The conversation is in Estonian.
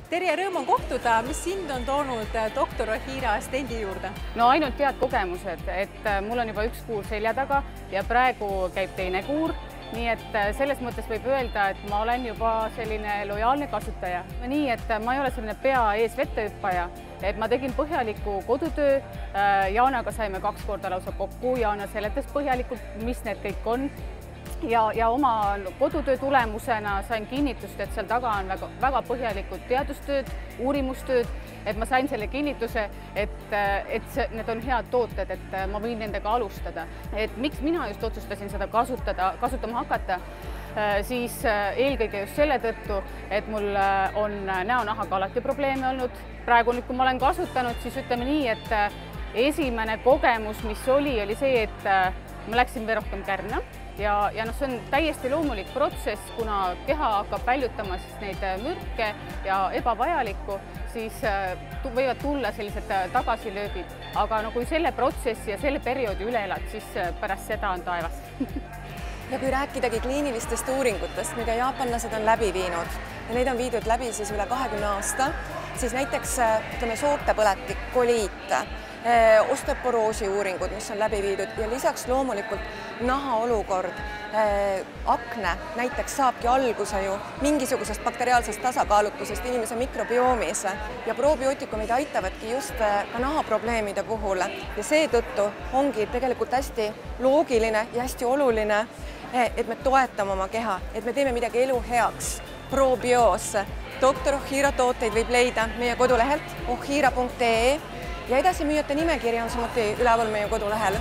Terje, rõõm on kohtuda. Mis sind on toonud doktor Ohira stendi juurde? No ainult head kogemused, et mul on juba üks kuur selja taga ja praegu käib teine kuur. Nii et selles mõttes võib öelda, et ma olen juba selline lojaalne kasutaja. Nii, et ma ei ole selline pea ees vettehüppaja, et ma tegin põhjaliku kodutöö. Jaanaga saime 2 korda lausa kokku. Jaana seletas põhjalikult, mis need kõik on. Ja oma kodutöö tulemusena sain kinnitust, et seal taga on väga põhjalikud teadustööd, uurimustööd, et ma sain selle kinnituse, et need on head tooted, et ma võin nendega alustada. Et miks mina just otsustasin seda kasutama hakata, siis eelkõige just selle tõttu, et mul on näonahaga alati probleeme olnud. Praegu nüüd, kui ma olen kasutanud, siis ütleme nii, et esimene kogemus, mis oli see, et ma läksin veel rohkem kärna. Ja see on täiesti loomulik protsess, kuna keha hakkab väljutama neid mürke ja ebavajalikku, siis võivad tulla sellised tagasilööbid. Aga kui selle protsessi ja selle perioodi üle elad, siis pärast seda on taevas. Ja kui rääkidagi kliinilistest uuringutest, mida jaapanlased on läbi viinud ja neid on viidud läbi siis üle 20 aasta, siis näiteks soortepõletik, koliit, osteoporoosi uuringud, mis on läbi viidud ja lisaks loomulikult naha olukord, akne näiteks saabki alguse ju mingisugusest bakteriaalsest tasakaalutusest inimese mikrobioomis ja probiootikumid aitavadki just ka nahaprobleemide puhul ja seetõttu ongi tegelikult hästi loogiline ja hästi oluline, et me toetame oma keha, et me teeme midagi elu heaks. Probioos. Doktor Ohira tooteid võib leida meie kodulehelt ohira.ee ja edasimüüjate nimekiri on samuti üleval meie kodulehel.